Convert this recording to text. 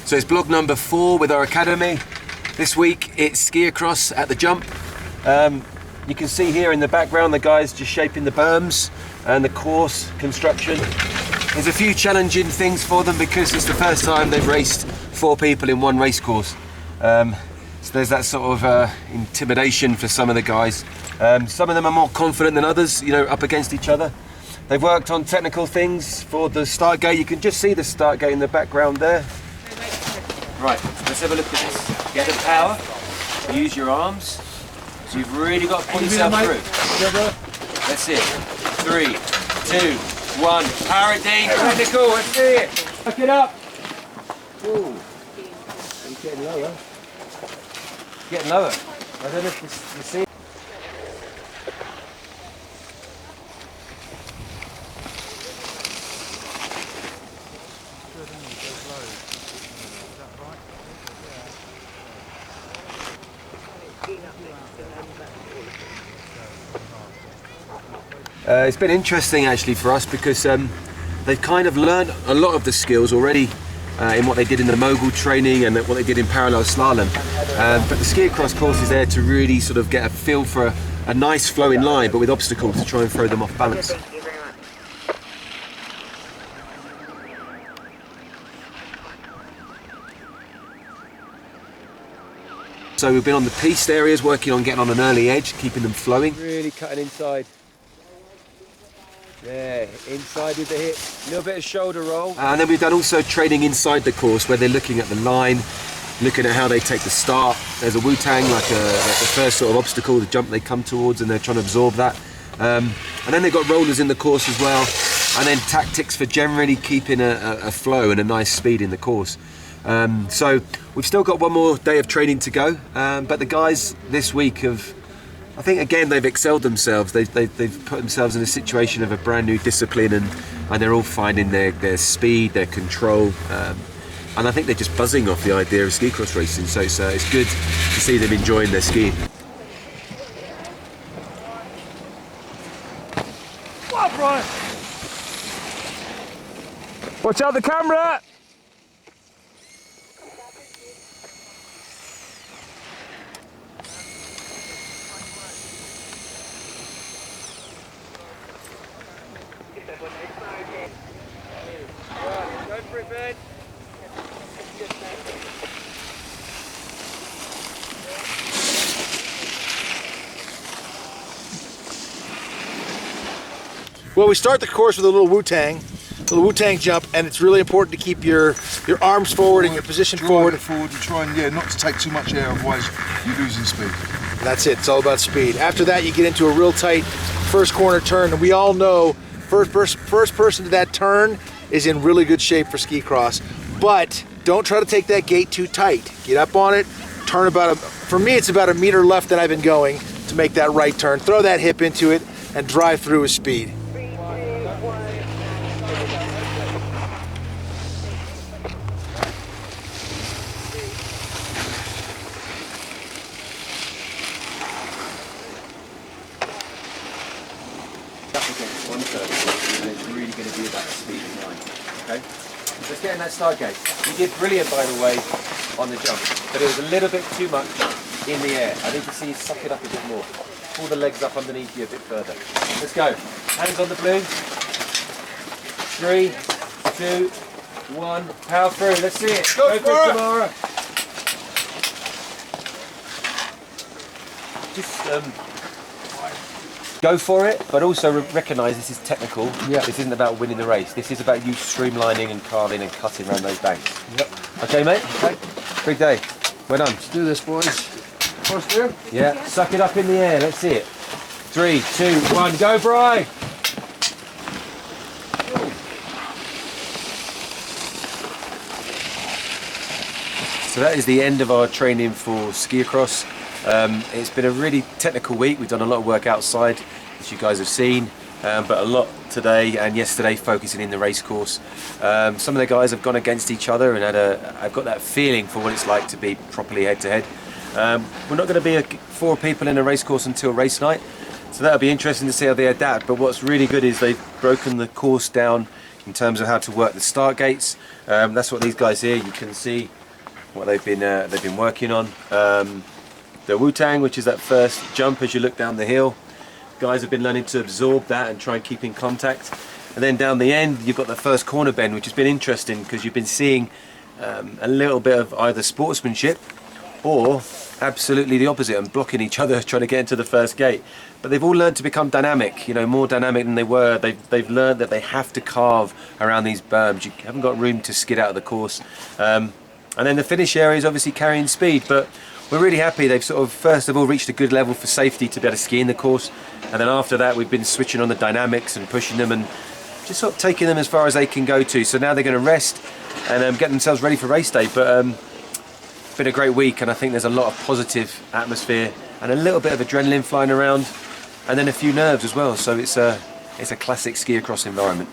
So it's blog number 4 with our academy. This week it's ski across at the jump. You can see here in the background the guys just shaping the berms and the course construction. There's a few challenging things for them because it's the first time they've raced 4 people in one race course. So there's that sort of intimidation for some of the guys. Some of them are more confident than others, you know, up against each other. They've worked on technical things for the start gate. You can just see the start gate in the background there. Right, let's have a look at this. Get the power, use your arms. So you've really got to pull yourself through. Let's see it. 3, 2, 1. Power it, Dean. Technical, let's see it. Look it up. Ooh. It's getting lower. Getting lower. I don't know if you see it. It's been interesting actually for us because they've kind of learned a lot of the skills already in what they did in the Mogul training and what they did in Parallel Slalom. But the ski across course is there to really sort of get a feel for a nice flowing line, but with obstacles to try and throw them off balance. Thank you very much. So we've been on the piste areas, working on getting on an early edge, keeping them flowing. Really cutting inside. There, inside with the hip, a little bit of shoulder roll. And then we've done also training inside the course where they're looking at the line, looking at how they take the start. There's a Wu-Tang, like the first sort of obstacle, the jump they come towards, and they're trying to absorb that. And then they've got rollers in the course as well. And then tactics for generally keeping a flow and a nice speed in the course. So we've still got one more day of training to go, but the guys this week have, I think again they've excelled themselves. They've put themselves in a situation of a brand new discipline, and they're all finding their speed, their control, and I think they're just buzzing off the idea of ski cross racing. So it's good to see them enjoying their skiing. What, Brian? Watch out the camera! Go for it, Ben. Well, we start the course with a little Wu-Tang jump, and it's really important to keep your arms forward and your position forward. And try and not to take too much air, otherwise you're losing speed. That's it. It's all about speed. After that, you get into a real tight first corner turn, and we all know first person to that turn is in really good shape for ski cross. But don't try to take that gate too tight. Get up on it, turn for me it's about a meter left that I've been going to make that right turn. Throw that hip into it and drive through with speed. One turn, and it's really going to be about speed and line. Okay? Let's get in that start gate. You did brilliant, by the way, on the jump, but it was a little bit too much in the air. I need to see you suck it up a bit more. Pull the legs up underneath you a bit further. Let's go. Hands on the balloon. 3, 2, 1. Power through. Let's see it. Go for it, Tamara. Just go for it, but also recognise this is technical. Yeah. This isn't about winning the race. This is about you streamlining and carving and cutting around those banks. Yep. Okay, mate? Okay. Big day. Well done. Let's do this, boys. First through? Yeah. Suck it up in the air. Let's see it. 3, 2, 1. Go, Bri! So that is the end of our training for ski across. It's been a really technical week. We've done a lot of work outside, as you guys have seen, but a lot today and yesterday focusing in the race course. Some of the guys have gone against each other and I've got that feeling for what it's like to be properly head to head. We're not going to be 4 people in a race course until race night, so that'll be interesting to see how they adapt. But what's really good is they've broken the course down in terms of how to work the start gates. That's what these guys here, you can see what they've been working on. The Wu-Tang, which is that first jump as you look down the hill. Guys have been learning to absorb that and try and keep in contact. And then down the end, you've got the first corner bend, which has been interesting because you've been seeing a little bit of either sportsmanship or absolutely the opposite and blocking each other trying to get into the first gate. But they've all learned to become dynamic, you know, more dynamic than they were. They've learned that they have to carve around these berms. You haven't got room to skid out of the course. And then the finish area is obviously carrying speed, but we're really happy they've sort of first of all reached a good level for safety to be able to ski in the course, and then after that we've been switching on the dynamics and pushing them and just sort of taking them as far as they can go to. So now they're going to rest and get themselves ready for race day. But it's been a great week, and I think there's a lot of positive atmosphere and a little bit of adrenaline flying around, and then a few nerves as well. So it's a classic ski across environment.